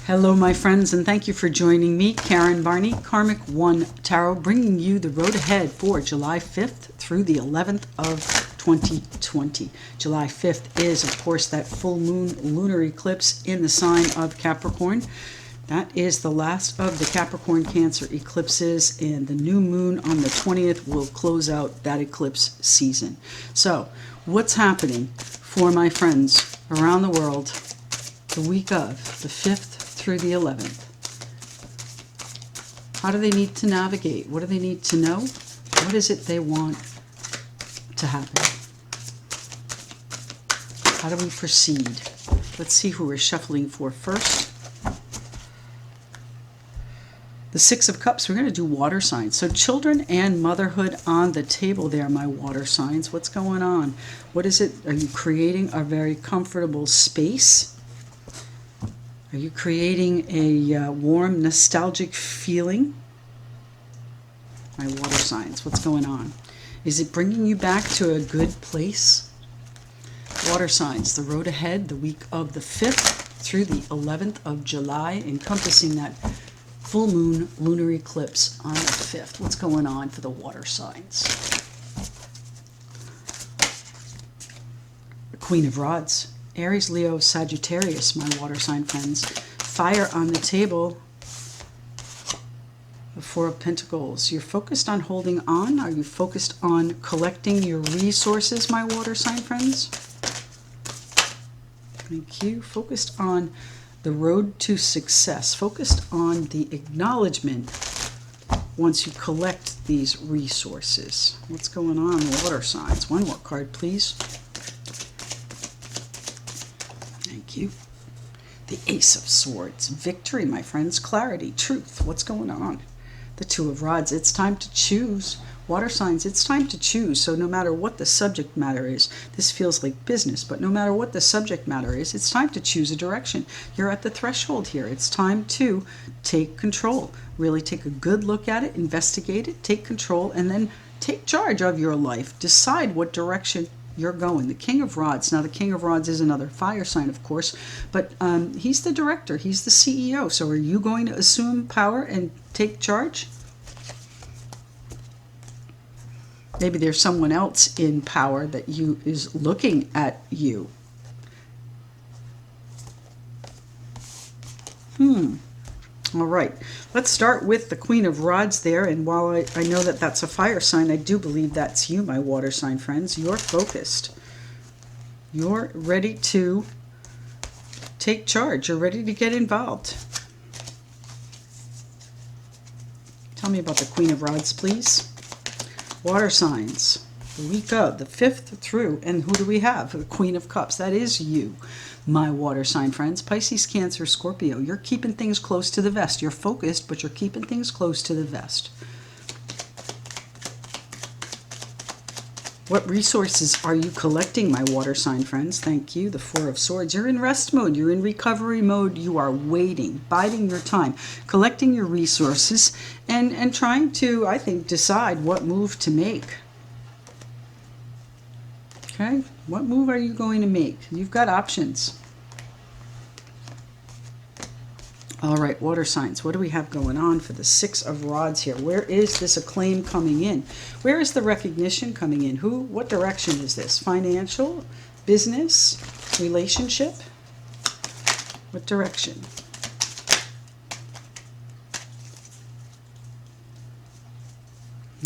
Hello, my friends, and thank you for joining me, Karen Barney, Karmic One Tarot, bringing you the road ahead for July 5th through the 11th of 2020. July 5th is, of course, that full moon lunar eclipse in the sign of Capricorn. That is the last of the Capricorn Cancer eclipses, and the new moon on the 20th will close out that eclipse season. So, what's happening for my friends around the world the week of the 5th through the 11th? How do they need to navigate? What do they need to know? What is it they want to happen? How do we proceed? Let's see who we're shuffling for first. The Six of Cups, we're going to do water signs. So children and motherhood on the table there, my water signs. What's going on? What is it? Are you creating a very comfortable space? Are you creating a warm, nostalgic feeling? My water signs, what's going on? Is it bringing you back to a good place? Water signs, the road ahead, the week of the 5th through the 11th of July, encompassing that full moon lunar eclipse on the 5th. What's going on for the water signs? The Queen of Rods. Aries, Leo, Sagittarius, my water sign friends. Fire on the table. The Four of Pentacles. You're focused on holding on? Are you focused on collecting your resources, my water sign friends? Thank you. Focused on the road to success. Focused on the acknowledgement once you collect these resources. What's going on, water signs? One more card, please. Thank you. The Ace of Swords. Victory, my friends. Clarity. Truth. What's going on? The Two of Rods. It's time to choose. Water signs, it's time to choose. So no matter what the subject matter is, this feels like business, but no matter what the subject matter is, it's time to choose a direction. You're at the threshold here. It's time to take control. Really take a good look at it, investigate it, take control, and then take charge of your life. Decide what direction you're going. The King of Rods. Now, the King of Rods is another fire sign, of course, but he's the director. He's the CEO. So are you going to assume power and take charge? Maybe there's someone else in power that is looking at you. All right. Let's start with the Queen of Rods there. And while I know that that's a fire sign, I do believe that's you, my water sign friends. You're focused. You're ready to take charge. You're ready to get involved. Tell me about the Queen of Rods, please. Water signs, the week of the 5th through, and who do we have? The Queen of Cups. That is you, my water sign friends. Pisces, Cancer, Scorpio. You're keeping things close to the vest. You're focused, but you're keeping things close to the vest. What resources are you collecting, my water sign friends? Thank you. The Four of Swords. You're in rest mode. You're in recovery mode. You are waiting, biding your time, collecting your resources, and trying to, I think, decide what move to make. Okay? What move are you going to make? You've got options. All right, water signs. What do we have going on for the Six of Rods here? Where is this acclaim coming in? Where is the recognition coming in? What direction is this? Financial? Business? Relationship? What direction?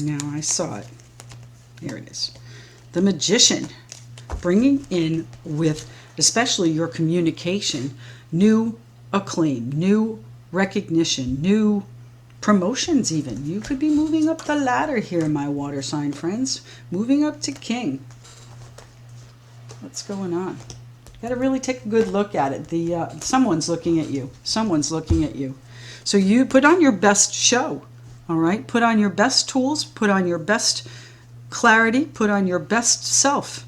Now I saw it. Here it is. The Magician. Bringing in with, especially your communication, new acclaim, new recognition, new promotions even. You could be moving up the ladder here, my water sign friends. Moving up to King. What's going on? You got to really take a good look at it. Someone's looking at you. Someone's looking at you. So you put on your best show. All right? Put on your best tools. Put on your best clarity. Put on your best self.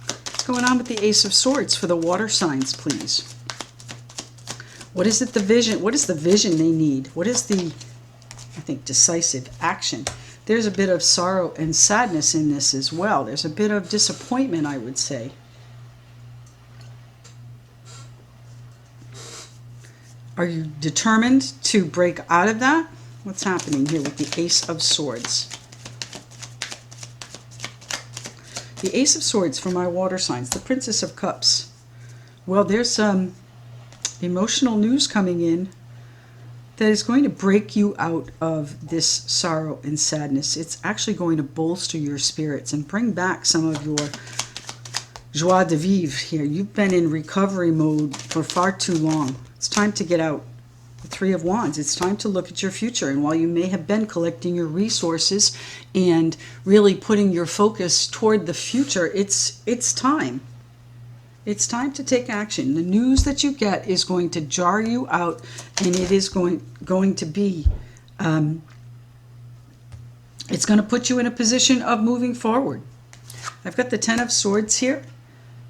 What's going on with the Ace of Swords for the water signs, please? What is it, the vision? What is the vision they need? What is the, I think, decisive action? There's a bit of sorrow and sadness in this as well. There's a bit of disappointment, I would say. Are you determined to break out of that? What's happening here with the Ace of Swords? The Ace of Swords for my water signs, the Princess of Cups. Well, there's some emotional news coming in that is going to break you out of this sorrow and sadness. It's actually going to bolster your spirits and bring back some of your joie de vivre here. You've been in recovery mode for far too long. It's time to get out. The Three of Wands. It's time to look at your future. And while you may have been collecting your resources and really putting your focus toward the future, it's time. It's time to take action. The news that you get is going to jar you out, and it is going to be, it's going to put you in a position of moving forward. I've got the Ten of Swords here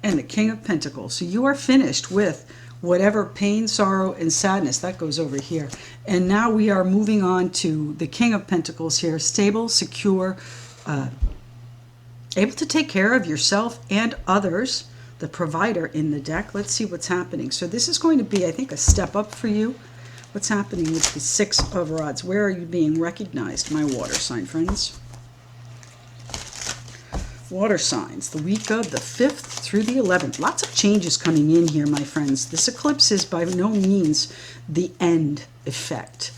and the King of Pentacles. So you are finished with whatever pain, sorrow, and sadness. That goes over here. And now we are moving on to the King of Pentacles here. Stable, secure, able to take care of yourself and others. The provider in the deck. Let's see what's happening. So this is going to be, I think, a step up for you. What's happening with the Six of Rods? Where are you being recognized, my water sign friends? Water signs, the week of the 5th through the 11th. Lots of changes coming in here, my friends. This eclipse is by no means the end effect.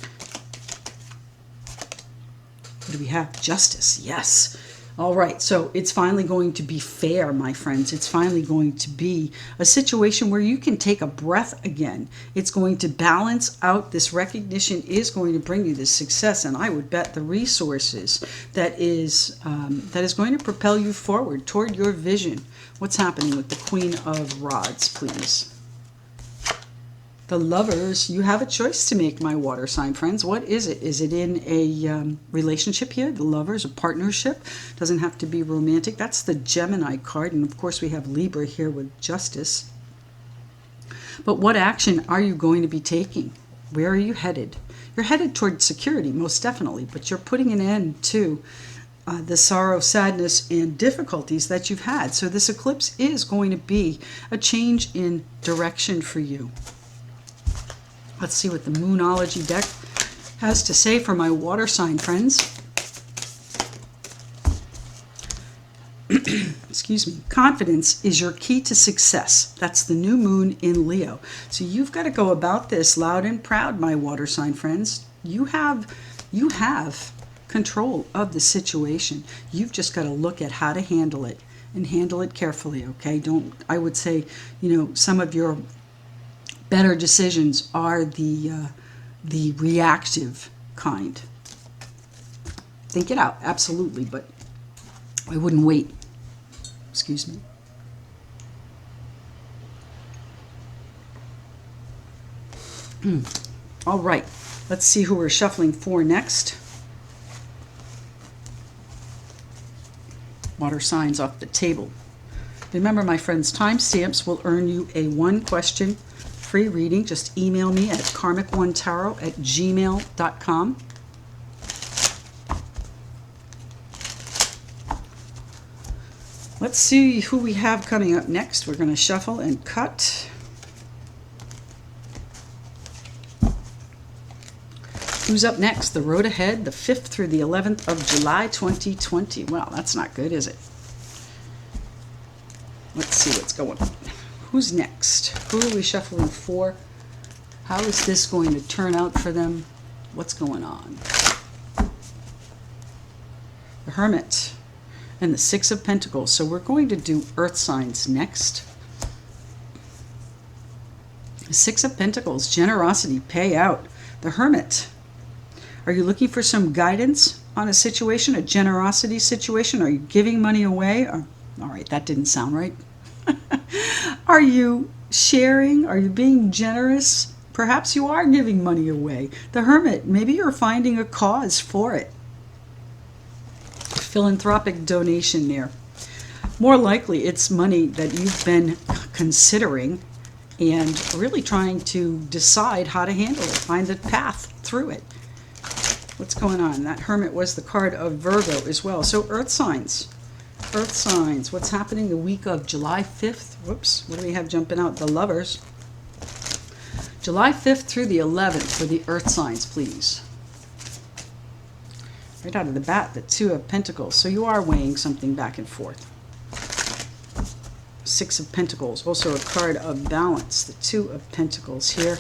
What do we have? Justice, yes. All right, so it's finally going to be fair, my friends. It's finally going to be a situation where you can take a breath again. It's going to balance out. This recognition is going to bring you this success, and I would bet the resources that is going to propel you forward toward your vision. What's happening with the Queen of Rods, please? The Lovers, you have a choice to make, my water sign friends. What is it? Is it in a relationship here? The Lovers, a partnership. Doesn't have to be romantic. That's the Gemini card. And of course we have Libra here with Justice. But what action are you going to be taking? Where are you headed? You're headed toward security, most definitely. But you're putting an end to the sorrow, sadness, and difficulties that you've had. So this eclipse is going to be a change in direction for you. Let's see what the Moonology deck has to say for my water sign friends. Excuse me. Confidence is your key to success. That's the new moon in Leo. So you've got to go about this loud and proud, my water sign friends. You have control of the situation. You've just got to look at how to handle it and handle it carefully, okay? I would say, some of your better decisions are the reactive kind. Think it out, absolutely, but I wouldn't wait. Excuse me. All right, let's see who we're shuffling for next. Water signs off the table. Remember, my friends, timestamps will earn you a one-question free reading. Just email me at karmic1tarot@gmail.com. Let's see who we have coming up next. We're going to shuffle and cut. Who's up next? The road ahead, the 5th through the 11th of July 2020. Well, that's not good, is it? Let's see what's going on. Who's next? Who are we shuffling for? How is this going to turn out for them? What's going on? The Hermit and the Six of Pentacles. So we're going to do Earth signs next. The Six of Pentacles, generosity, pay out. The Hermit. Are you looking for some guidance on a situation, a generosity situation? Are you giving money away? All right, that didn't sound right. Are you sharing? Are you being generous? Perhaps you are giving money away. The Hermit, maybe you're finding a cause for it. Philanthropic donation there. More likely it's money that you've been considering and really trying to decide how to handle it, find the path through it. What's going on? That Hermit was the card of Virgo as well. So Earth signs. Earth signs. What's happening the week of July 5th? Whoops. What do we have jumping out? The Lovers. July 5th through the 11th for the earth signs, please. Right out of the bat, the Two of Pentacles. So you are weighing something back and forth. Six of Pentacles, also a card of balance. The Two of Pentacles here.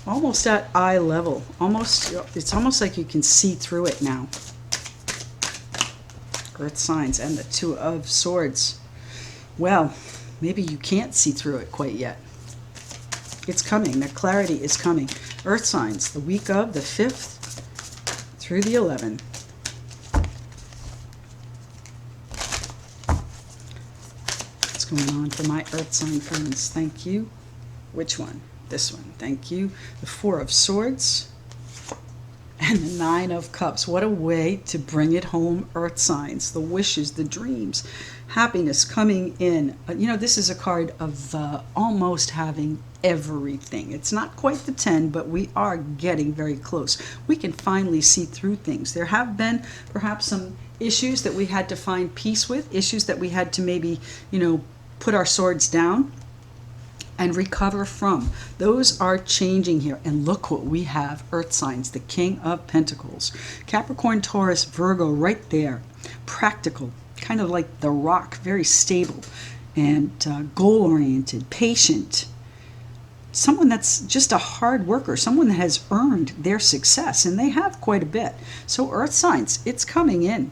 Almost at eye level. It's almost like you can see through it now. Earth signs and the Two of Swords. Well, maybe you can't see through it quite yet. It's coming. The clarity is coming. Earth signs, the week of the 5th through the 11th. What's going on for my earth sign friends? Thank you. Which one? This one. Thank you. The Four of Swords and the Nine of Cups. What a way to bring it home, earth signs. The wishes, the dreams, happiness coming in. You know, this is a card of almost having everything. It's not quite the 10, but we are getting very close. We can finally see through things. There have been perhaps some issues that we had to find peace with, issues that we had to maybe, you know, put our swords down and recover from. Those are changing here. And look what we have, earth signs, the King of Pentacles. Capricorn, Taurus, Virgo, right there. Practical, kind of like the rock, very stable and goal-oriented, patient. Someone that's just a hard worker, someone that has earned their success, and they have quite a bit. So earth signs, it's coming in.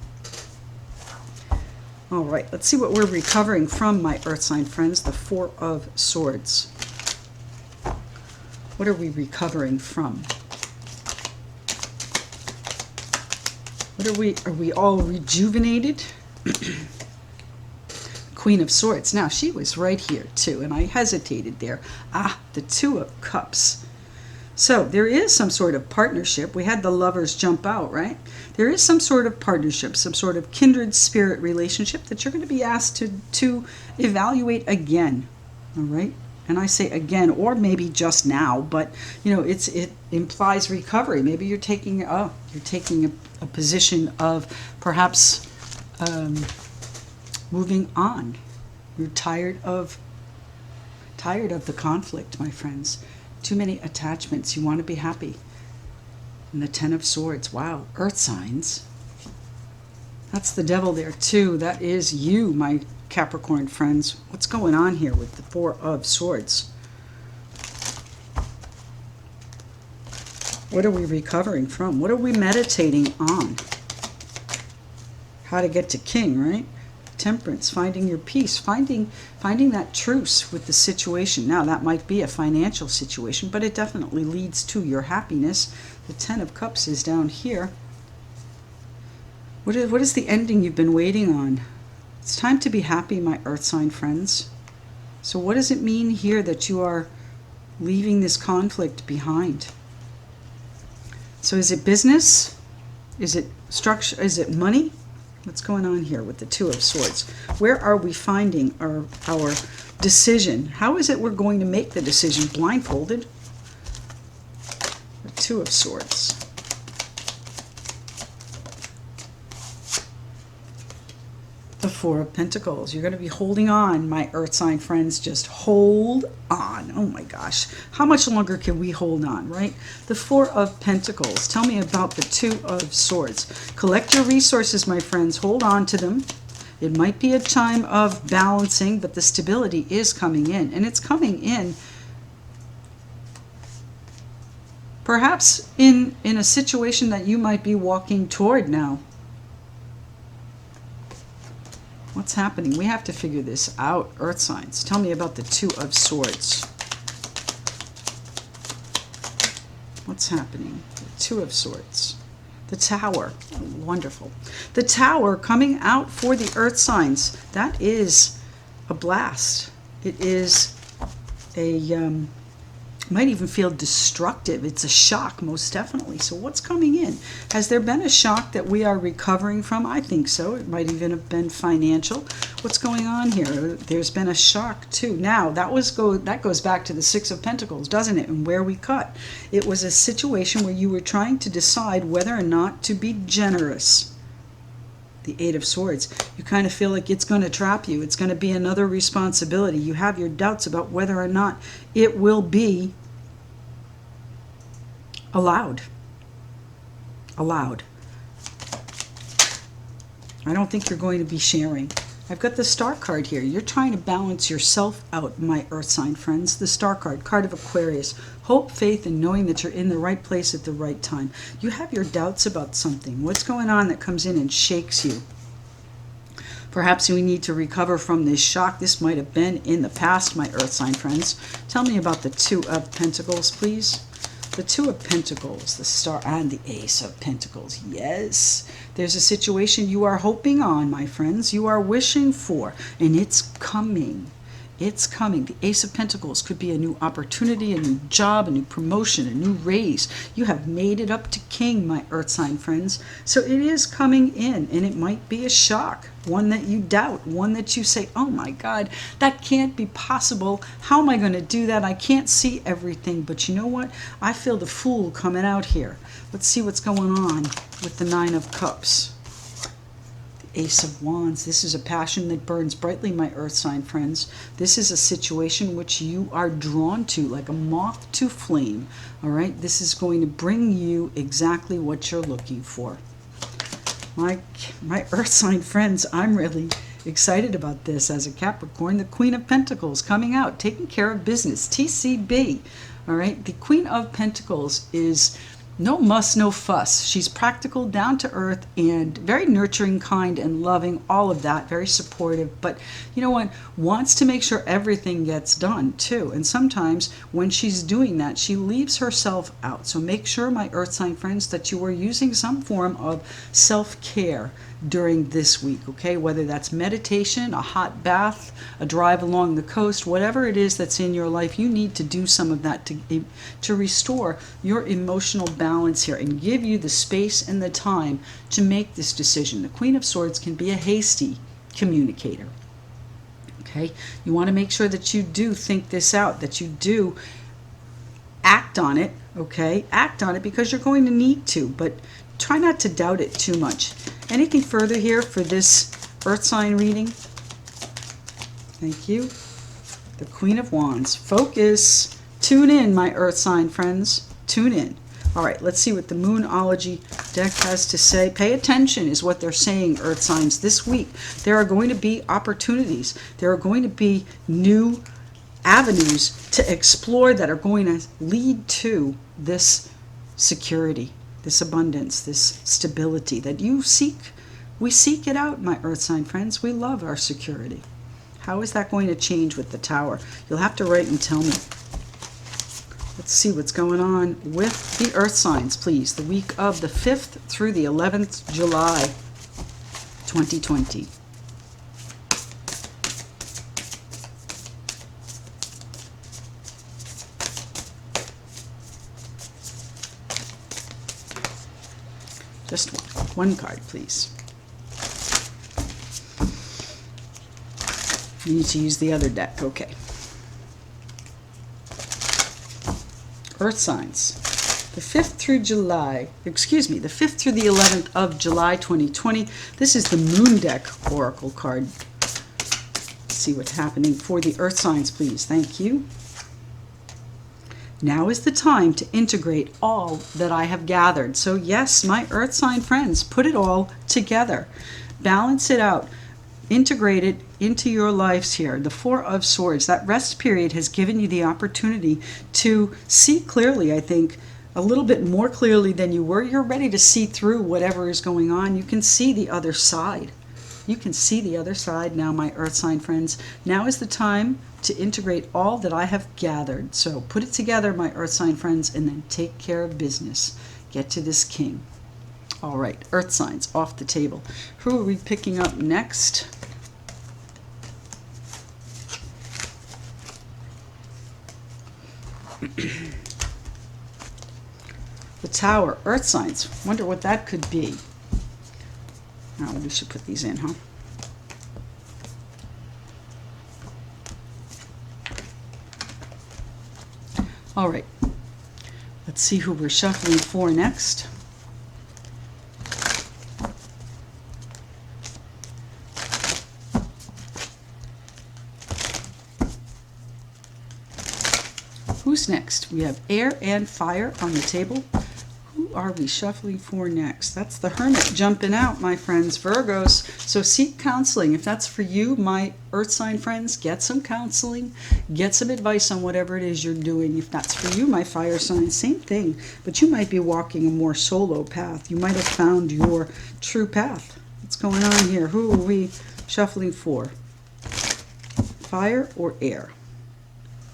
All right, let's see what we're recovering from, my earth sign friends. The Four of Swords. What are we recovering from? What are we all rejuvenated? Queen of Swords. Now, she was right here too, and I hesitated there. Ah, the Two of Cups. So there is some sort of partnership. We had the Lovers jump out, right? There is some sort of partnership, some sort of kindred spirit relationship that you're going to be asked to evaluate again, all right? And I say again, or maybe just now, but you know, it implies recovery. Maybe you're taking a position of perhaps moving on. You're tired of the conflict, my friends. Too many attachments. You want to be happy. And the Ten of Swords. Wow. Earth signs. That's the devil there too. That is you, my Capricorn friends. What's going on here with the Four of Swords? What are we recovering from? What are we meditating on? How to get to King, right? Temperance, finding your peace, finding that truce with the situation. Now, that might be a financial situation, but it definitely leads to your happiness. The Ten of Cups is down here. What is the ending you've been waiting on? It's time to be happy, my earth sign friends. So what does it mean here that you are leaving this conflict behind? So is it business? Is it structure? Is it money? What's going on here with the Two of Swords? Where are we finding our decision? How is it we're going to make the decision? Blindfolded? The Two of Swords. The Four of Pentacles. You're going to be holding on, my earth sign friends. Just hold on. Oh my gosh. How much longer can we hold on, right? The Four of Pentacles. Tell me about the Two of Swords. Collect your resources, my friends. Hold on to them. It might be a time of balancing, but the stability is coming in. And it's coming in perhaps in a situation that you might be walking toward now. What's happening? We have to figure this out, earth signs. Tell me about the Two of Swords. What's happening? The Two of Swords. The Tower. Oh, wonderful. The Tower coming out for the earth signs. That is a blast. It is a might even feel destructive. It's a shock, most definitely. So what's coming in? Has there been a shock that we are recovering from? I think so. It might even have been financial. What's going on here? There's been a shock too. Now that goes back to the Six of Pentacles, doesn't it? And where we cut. It was a situation where you were trying to decide whether or not to be generous. The Eight of Swords. You kind of feel like it's going to trap you. It's going to be another responsibility. You have your doubts about whether or not it will be Allowed. Allowed. I don't think you're going to be sharing. I've got the Star card here. You're trying to balance yourself out, my earth sign friends. The Star card, card of Aquarius. Hope, faith, and knowing that you're in the right place at the right time. You have your doubts about something. What's going on that comes in and shakes you? Perhaps we need to recover from this shock. This might have been in the past, my earth sign friends. Tell me about the Two of Pentacles, please. The Two of Pentacles, the Star, and the Ace of Pentacles. Yes, there's a situation you are hoping on, my friends. You are wishing for, and it's coming. It's coming. The Ace of Pentacles could be a new opportunity, a new job, a new promotion, a new raise. You have made it up to king, my earth sign friends. So it is coming in, and it might be a shock. One that you doubt, one that you say, oh my God, that can't be possible. How am I going to do that? I can't see everything. But you know what? I feel the Fool coming out here. Let's see what's going on with the Nine of Cups. Ace of Wands. This is a passion that burns brightly, my earth sign friends. This is a situation which you are drawn to like a moth to flame. All right, this is going to bring you exactly what you're looking for. My earth sign friends, I'm really excited about this as a Capricorn. The Queen of Pentacles coming out, taking care of business, TCB. All right, the Queen of Pentacles is no muss, no fuss. She's practical, down to earth, and very nurturing, kind, and loving, all of that, very supportive. But you know what? Wants to make sure everything gets done too. And sometimes when she's doing that, she leaves herself out. So make sure, my earth sign friends, that you are using some form of self-care during this week, okay? Whether that's meditation, a hot bath, a drive along the coast, whatever it is that's in your life, you need to do some of that to restore your emotional balance here and give you the space and the time to make this decision. The Queen of Swords can be a hasty communicator, okay? You want to make sure that you do think this out, that you do act on it, okay? Act on it because you're going to need to, but try not to doubt it too much. Anything further here for this earth sign reading? Thank you. The Queen of Wands. Focus. Tune in, my earth sign friends. Tune in. All right, let's see what the Moonology deck has to say. Pay attention is what they're saying, earth signs. This week, there are going to be opportunities. There are going to be new avenues to explore that are going to lead to this security, this abundance, this stability that you seek. We seek it out, my earth sign friends. We love our security. How is that going to change with the Tower? You'll have to write and tell me. Let's see what's going on with the earth signs, please. The week of the 5th through the 11th July 2020. Just one card, please. You need to use the other deck. Okay. Earth signs. The 5th through July, excuse me, the 5th through the 11th of July 2020. This is the Moon deck oracle card. Let's see what's happening for the earth signs, please. Thank you. Now is the time to integrate all that I have gathered. So yes, my earth sign friends, put it all together. Balance it out. Integrate it into your lives here. The Four of Swords, that rest period has given you the opportunity to see clearly, I think, a little bit more clearly than you were. You're ready to see through whatever is going on. You can see the other side. You can see the other side now, my earth sign friends. Now is the time to integrate all that I have gathered. So put it together, my earth sign friends, and then take care of business. Get to this king. All right, earth signs off the table. Who are we picking up next? The Tower, earth signs. Wonder what that could be. Oh, we should put these in, huh? All right. Let's see who we're shuffling for next. Who's next? We have air and fire on the table. Who are we shuffling for next? That's the Hermit jumping out, my friends, Virgos. So seek counseling. If that's for you, my earth sign friends, get some counseling. Get some advice on whatever it is you're doing. If that's for you, my fire sign, same thing. But you might be walking a more solo path. You might have found your true path. What's going on here? Who are we shuffling for? Fire or air?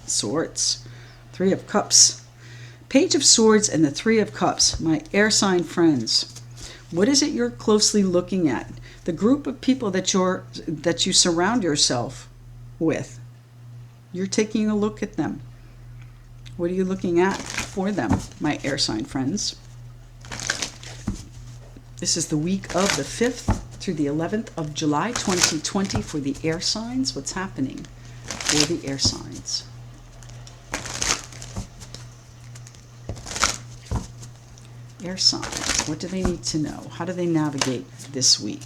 Swords. Three of Cups. Page of Swords and the Three of Cups, my air sign friends. What is it you're closely looking at? The group of people that you surround yourself with. You're taking a look at them. What are you looking at for them, my air sign friends? This is the week of the 5th through the 11th of July 2020 for the air signs. What's happening for the air signs? Air signs, what do they need to know? How do they navigate this week?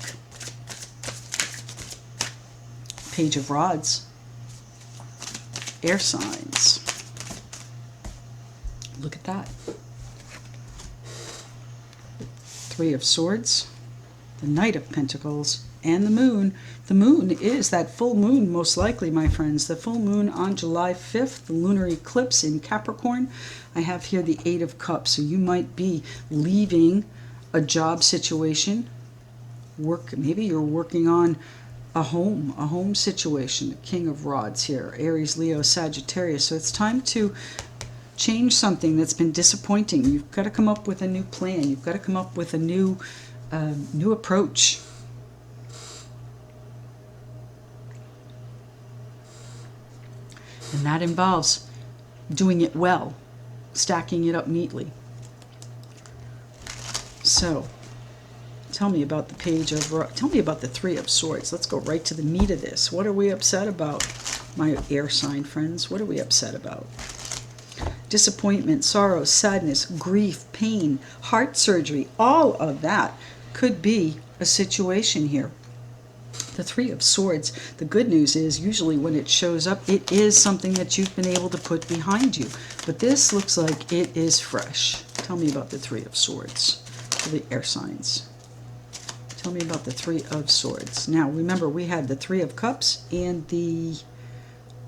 Page of Rods. Air signs. Look at that. Three of Swords. The Knight of Pentacles. And the Moon. The Moon is that full moon, most likely, my friends. The full moon on July 5th, the lunar eclipse in Capricorn. I have here the Eight of Cups. So you might be leaving a job situation. Maybe you're working on a home situation. The King of Rods here. Aries, Leo, Sagittarius. So it's time to change something that's been disappointing. You've got to come up with a new plan. You've got to come up with a new approach. And that involves doing it well, stacking it up neatly. So, tell me about the tell me about the Three of Swords. Let's go right to the meat of this. What are we upset about, my air sign friends? What are we upset about? Disappointment, sorrow, sadness, grief, pain, heart surgery, all of that could be a situation here. The Three of Swords, the good news is usually when it shows up, it is something that you've been able to put behind you. But this looks like it is fresh. Tell me about the Three of Swords for the air signs. Tell me about the Three of Swords. Now, remember, we had the Three of Cups and the...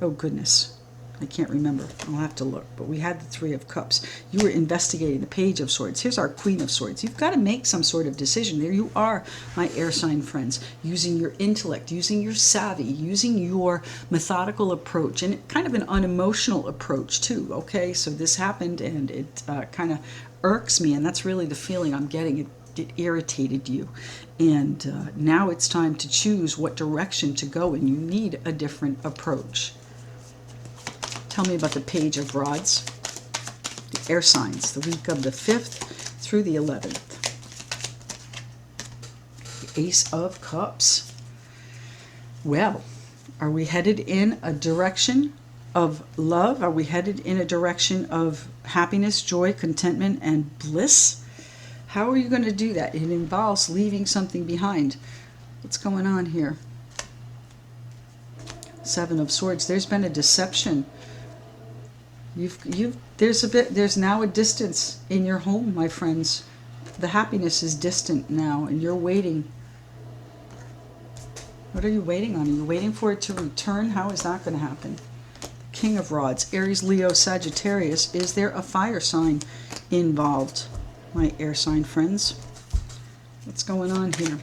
Oh, goodness. I can't remember. I'll have to look. But we had the Three of Cups. You were investigating the Page of Swords. Here's our Queen of Swords. You've got to make some sort of decision. There you are, my air sign friends, using your intellect, using your savvy, using your methodical approach, and kind of an unemotional approach, too. Okay, so this happened, and it kind of irks me, and that's really the feeling I'm getting. It irritated you. And now it's time to choose what direction to go in. You need a different approach. Tell me about the Page of Rods, the air signs, the week of the 5th through the 11th. The Ace of Cups. Well, are we headed in a direction of love? Are we headed in a direction of happiness, joy, contentment, and bliss? How are you going to do that? It involves leaving something behind. What's going on here? Seven of Swords. There's been a deception. There's now a distance in your home, my friends. The happiness is distant now, and you're waiting. What are you waiting on? Are you waiting for it to return? How is that going to happen? King of Rods, Aries, Leo, Sagittarius. Is there a fire sign involved, my air sign friends? What's going on here?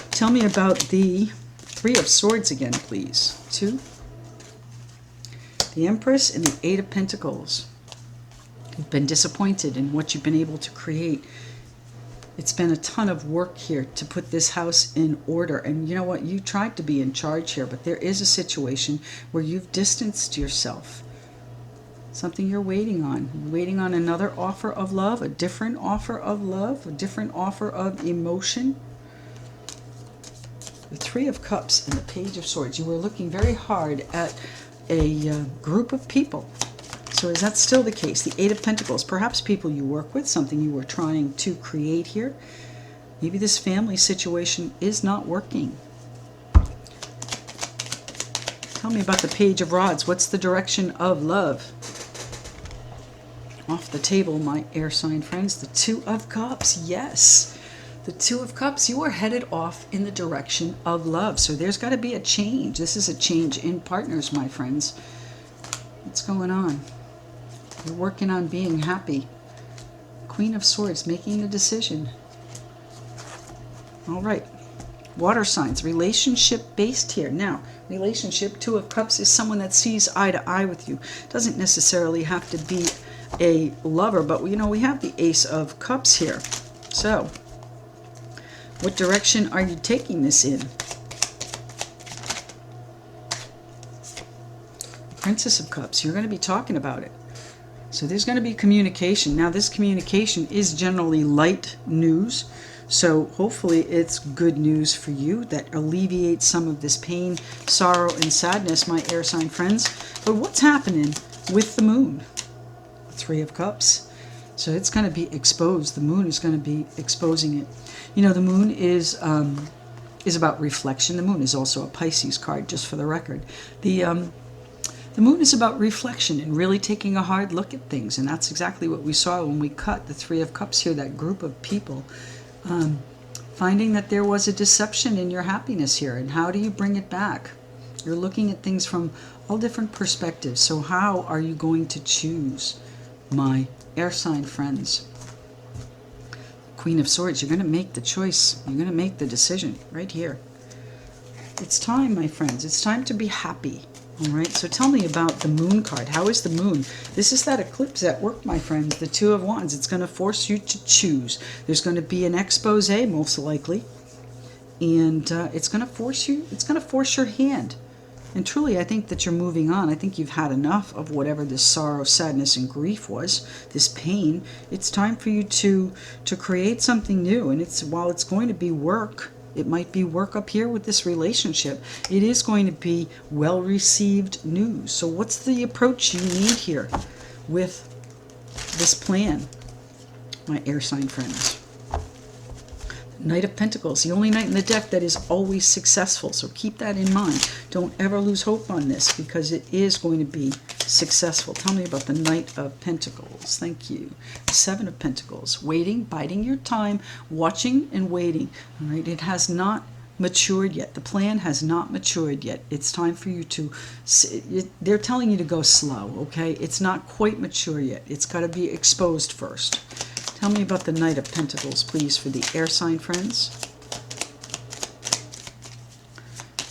Tell me about the Three of Swords again, please. Two. The Empress and the Eight of Pentacles. You've been disappointed in what you've been able to create. It's been a ton of work here to put this house in order. And you know what? You tried to be in charge here, but there is a situation where you've distanced yourself. Something you're waiting on. You're waiting on another offer of love, a different offer of love, a different offer of emotion. The Three of Cups and the Page of Swords. You were looking very hard at a group of people. So is that still the case? The Eight of Pentacles, perhaps people you work with, something you were trying to create here. Maybe this family situation is not working. Tell me about the Page of Rods. What's the direction of love? off the table, my air sign friends. The Two of Cups, yes. The Two of Cups, you are headed off in the direction of love. So there's got to be a change. This is a change in partners, my friends. What's going on? You're working on being happy. Queen of Swords, making a decision. All right. Water signs, relationship based here. Now, relationship, Two of Cups, is someone that sees eye to eye with you. Doesn't necessarily have to be a lover, but we have the Ace of Cups here. So, what direction are you taking this in? Princess of Cups, you're going to be talking about it. So there's going to be communication. Now, this communication is generally light news. So hopefully it's good news for you that alleviates some of this pain, sorrow, and sadness, my air sign friends. But what's happening with the moon? Three of Cups. So it's going to be exposed. The moon is going to be exposing it. The moon is about reflection. The moon is also a Pisces card, just for the record. The moon is about reflection and really taking a hard look at things. And that's exactly what we saw when we cut the Three of Cups here, that group of people. Finding that there was a deception in your happiness here, and how do you bring it back? You're looking at things from all different perspectives. So how are you going to choose, my air sign friends? Queen of Swords, you're going to make the choice. You're going to make the decision right here. It's time, my friends. It's time to be happy. All right, so tell me about the moon card. How is the moon? This is that eclipse at work, my friends. The Two of Wands. It's going to force you to choose. There's going to be an expose, most likely. And it's going to force you. It's going to force your hand. And truly, I think that you're moving on. I think you've had enough of whatever this sorrow, sadness, and grief was, this pain. It's time for you to create something new. And while it's going to be work, it might be work up here with this relationship, it is going to be well-received news. So what's the approach you need here with this plan, my air sign friends? Knight of Pentacles, the only knight in the deck that is always successful. So keep that in mind. Don't ever lose hope on this, because it is going to be successful. Tell me about the Knight of Pentacles. Thank you. Seven of Pentacles. Waiting, biding your time, watching and waiting. All right, it has not matured yet. The plan has not matured yet. It's time for you to, they're telling you to go slow, okay? It's not quite mature yet. It's got to be exposed first. Tell me about the Knight of Pentacles, please, for the air sign friends.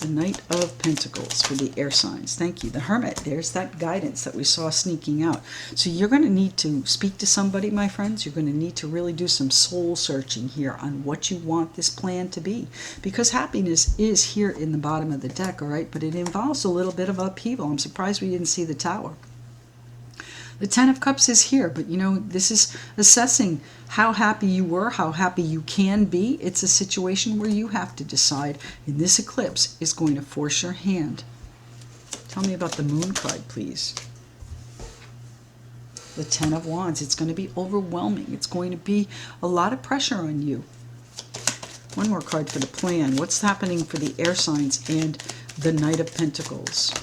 The Knight of Pentacles for the air signs. Thank you. The Hermit. There's that guidance that we saw sneaking out. So you're going to need to speak to somebody, my friends. You're going to need to really do some soul searching here on what you want this plan to be. Because happiness is here in the bottom of the deck, all right? But it involves a little bit of upheaval. I'm surprised we didn't see the Tower. The Ten of Cups is here, but this is assessing how happy you were, how happy you can be. It's a situation where you have to decide, and this eclipse is going to force your hand. Tell me about the Moon card, please. The Ten of Wands. It's going to be overwhelming. It's going to be a lot of pressure on you. One more card for the plan. What's happening for the air signs and the Knight of Pentacles?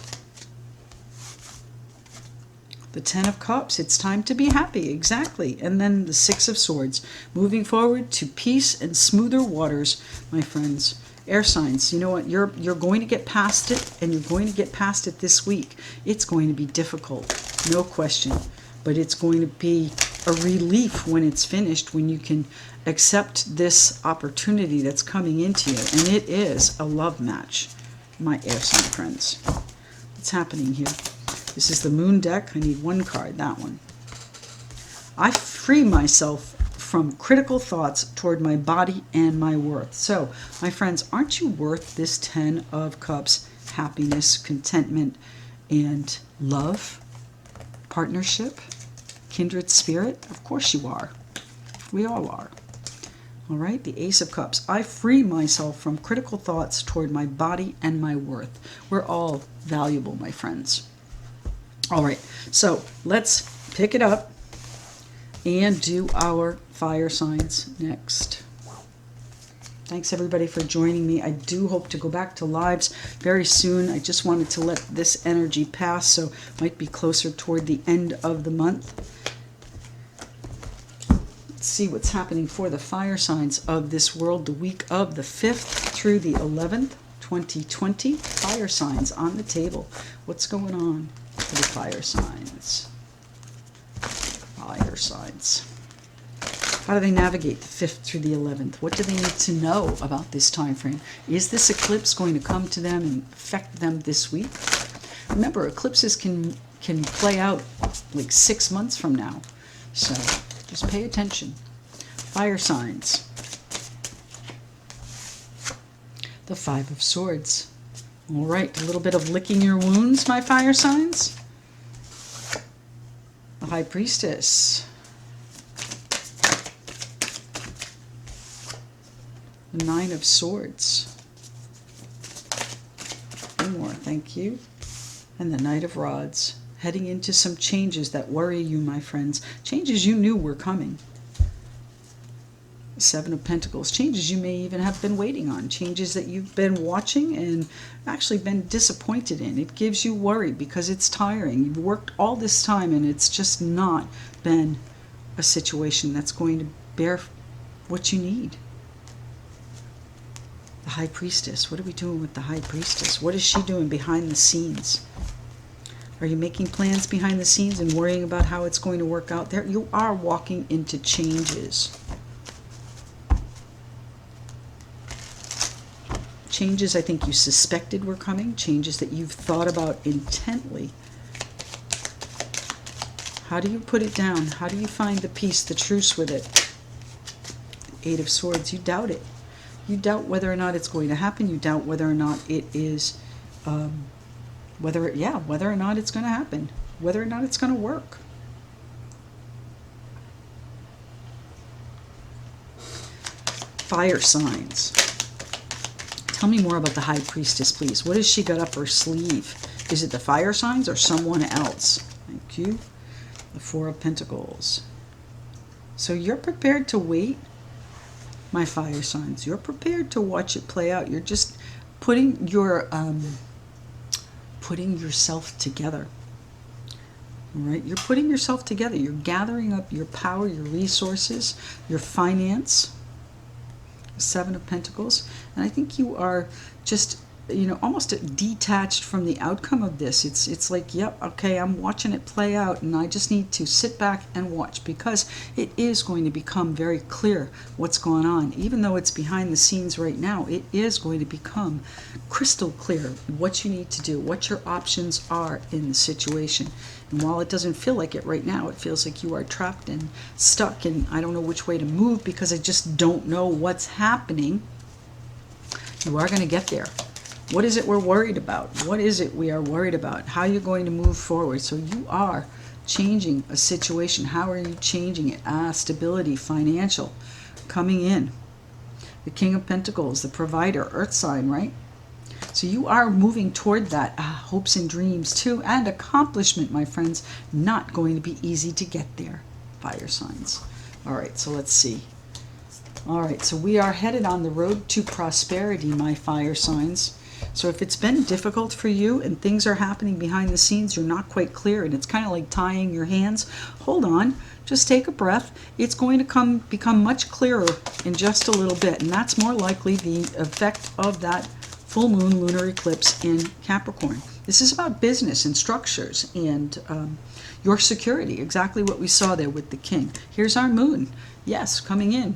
The Ten of Cups, it's time to be happy, exactly. And then the Six of Swords, moving forward to peace and smoother waters, my friends. Air signs, you know what, you're going to get past it, and you're going to get past it this week. It's going to be difficult, no question. But it's going to be a relief when it's finished, when you can accept this opportunity that's coming into you. And it is a love match, my air sign friends. What's happening here? This is the Moon deck. I need one card, that one. I free myself from critical thoughts toward my body and my worth. So, my friends, aren't you worth this Ten of Cups? Happiness, contentment, and love, partnership, kindred spirit? Of course you are. We all are. All right, the Ace of Cups. I free myself from critical thoughts toward my body and my worth. We're all valuable, my friends. All right, so let's pick it up and do our fire signs next. Thanks, everybody, for joining me. I do hope to go back to lives very soon. I just wanted to let this energy pass, so it might be closer toward the end of the month. see what's happening for the fire signs of this world the week of the 5th through the 11th, 2020. Fire signs on the table. What's going on for the fire signs? Fire signs. How do they navigate the 5th through the 11th? What do they need to know about this time frame? Is this eclipse going to come to them and affect them this week? Remember, eclipses can play out like 6 months from now. So just pay attention. Fire signs. The 5 of Swords. All right, a little bit of licking your wounds, my fire signs. The High Priestess. The 9 of Swords. One more, thank you. And the Knight of Rods. Heading into some changes that worry you, my friends. Changes you knew were coming. 7 of Pentacles. Changes you may even have been waiting on. Changes that you've been watching and actually been disappointed in. It gives you worry because it's tiring. You've worked all this time and it's just not been a situation that's going to bear what you need. The High Priestess. What are we doing with the High Priestess? What is she doing behind the scenes? Are you making plans behind the scenes and worrying about how it's going to work out there? You are walking into changes. Changes I think you suspected were coming. Changes that you've thought about intently. How do you put it down? How do you find the peace, the truce with it? 8 of Swords. You doubt it. You doubt whether or not it's going to happen. You doubt whether or not it is... whether or not it's going to happen, whether or not it's going to work. Fire signs. Tell me more about the High Priestess, please. What has she got up her sleeve? Is it the fire signs or someone else? Thank you. The 4 of Pentacles. So you're prepared to wait, my fire signs. You're prepared to watch it play out. You're just putting your... putting yourself together. All right, you're putting yourself together. You're gathering up your power, your resources, your finance. 7 of Pentacles. And I think you are just, almost detached from the outcome of this. It's like, yep, okay, I'm watching it play out and I just need to sit back and watch because it is going to become very clear what's going on. Even though it's behind the scenes right now, it is going to become crystal clear what you need to do, what your options are in the situation. And while it doesn't feel like it right now, it feels like you are trapped and stuck and I don't know which way to move because I just don't know what's happening. You are going to get there. What is it we're worried about? What is it we are worried about? How are you going to move forward? So you are changing a situation. How are you changing it? Stability, financial, coming in. The King of Pentacles, the provider, earth sign, right? So you are moving toward that hopes and dreams too, and accomplishment, my friends. Not going to be easy to get there. Fire signs. All right, so let's see. All right, so we are headed on the road to prosperity, my fire signs. So if it's been difficult for you and things are happening behind the scenes, you're not quite clear, and it's kind of like tying your hands, hold on, just take a breath. It's going to become much clearer in just a little bit, and that's more likely the effect of that full moon lunar eclipse in Capricorn. This is about business and structures and your security, exactly what we saw there with the King. Here's our moon, yes, coming in.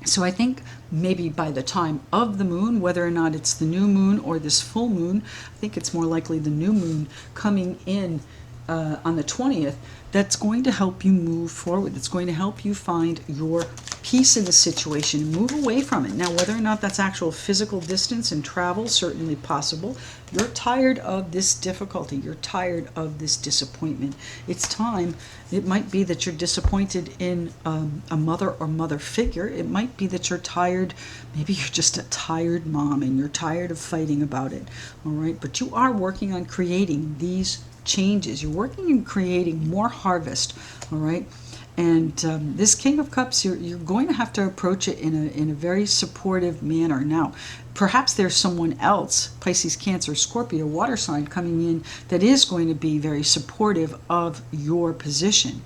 So I think maybe by the time of the moon, whether or not it's the new moon or this full moon, I think it's more likely the new moon coming in on the 20th, that's going to help you move forward. It's going to help you find your peace in the situation, move away from it. Now, whether or not that's actual physical distance and travel, certainly possible. You're tired of this difficulty. You're tired of this disappointment. It's time. It might be that you're disappointed in a mother or mother figure. It might be that you're tired. Maybe you're just a tired mom and you're tired of fighting about it. All right, but you are working on creating these changes. You're working on creating more harvest. All right. And this King of Cups, you're going to have to approach it in a very supportive manner. Now, perhaps there's someone else, Pisces, Cancer, Scorpio, water sign coming in that is going to be very supportive of your position.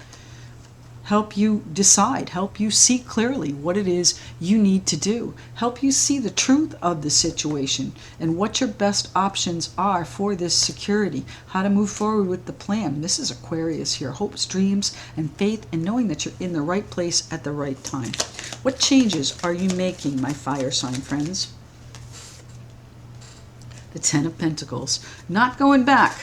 help you decide, help you see clearly what it is you need to do, help you see the truth of the situation and what your best options are for this security, how to move forward with the plan. This is Aquarius here, hopes, dreams, and faith, and knowing that you're in the right place at the right time. What changes are you making, my fire sign friends? The Ten of Pentacles. Not going back.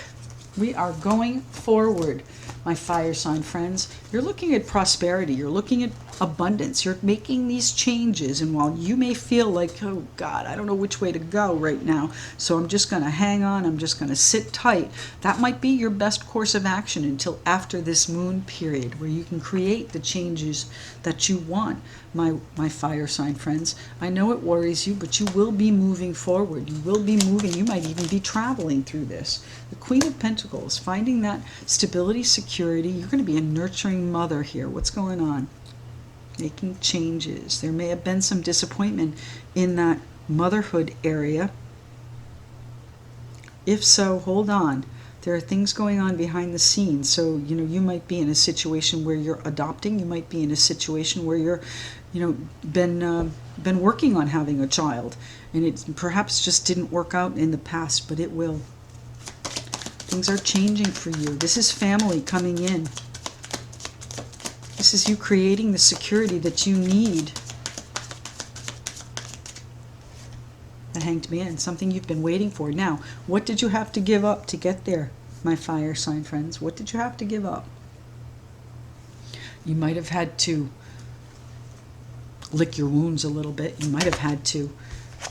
We are going forward, my fire sign friends. You're looking at prosperity. You're looking at abundance. You're making these changes. And while you may feel like, oh God, I don't know which way to go right now, so I'm just going to hang on, I'm just going to sit tight, that might be your best course of action until after this moon period, where you can create the changes that you want, my fire sign friends. I know it worries you, but you will be moving forward. You will be moving. You might even be traveling through this. The Queen of Pentacles, finding that stability, security. You're going to be a nurturing mother here. What's going on? Making changes. There may have been some disappointment in that motherhood area. If so, hold on. There are things going on behind the scenes. So, you might be in a situation where you're adopting. You might be in a situation where you're, been working on having a child, and it perhaps just didn't work out in the past, but it will. Things are changing for you. This is family coming in. This is you creating the security that you need. The Hanged Man, something you've been waiting for. Now, what did you have to give up to get there, my fire sign friends? What did you have to give up? You might have had to lick your wounds a little bit. You might have had to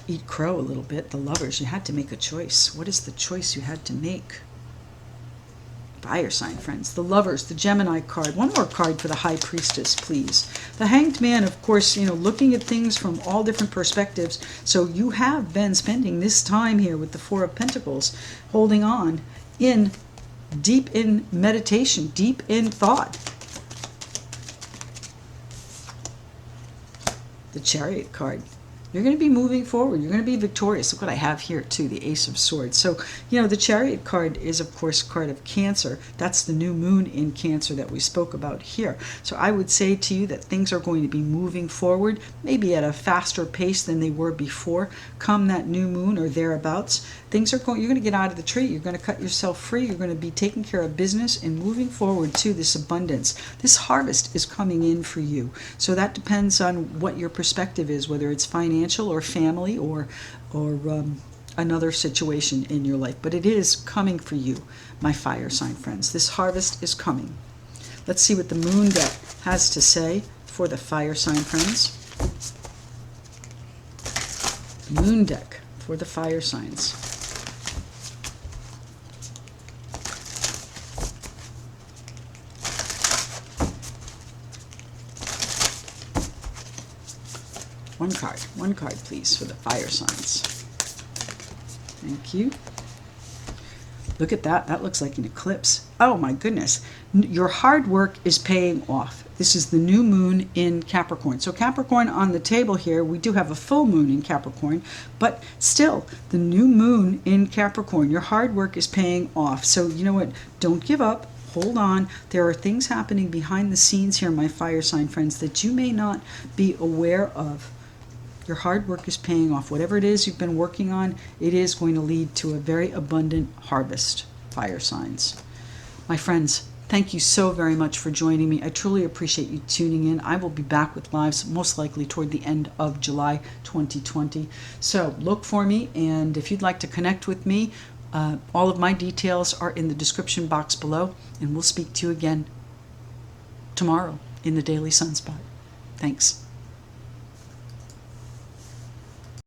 eat crow a little bit. The Lovers, you had to make a choice. What is the choice you had to make? Fire sign friends, the Lovers, the Gemini card. One more card for the High Priestess, please. The Hanged Man, of course, looking at things from all different perspectives. So you have been spending this time here with the Four of Pentacles, holding on deep in meditation, deep in thought. The Chariot card. You're going to be moving forward. You're going to be victorious. Look what I have here, too, the Ace of Swords. So, the Chariot card is, of course, a card of Cancer. That's the new moon in Cancer that we spoke about here. So I would say to you that things are going to be moving forward, maybe at a faster pace than they were before. Come that new moon or thereabouts, you're going to get out of the tree. You're going to cut yourself free. You're going to be taking care of business and moving forward to this abundance. This harvest is coming in for you. So that depends on what your perspective is, whether it's financial or family or another situation in your life. But it is coming for you, my fire sign friends. This harvest is coming. Let's see what the Moon deck has to say for the fire sign friends. The Moon deck for the fire signs. One card, please, for the fire signs. Thank you. Look at that. That looks like an eclipse. Oh my goodness. Your hard work is paying off. This is the new moon in Capricorn. So Capricorn on the table here, we do have a full moon in Capricorn, but still, the new moon in Capricorn, your hard work is paying off. So you know what? Don't give up. Hold on. There are things happening behind the scenes here, my fire sign friends, that you may not be aware of. Your hard work is paying off. Whatever it is you've been working on, it is going to lead to a very abundant harvest, fire signs. My friends, thank you so very much for joining me. I truly appreciate you tuning in. I will be back with lives most likely toward the end of July 2020. So look for me, and if you'd like to connect with me, all of my details are in the description box below, and we'll speak to you again tomorrow in the Daily Sunspot. Thanks.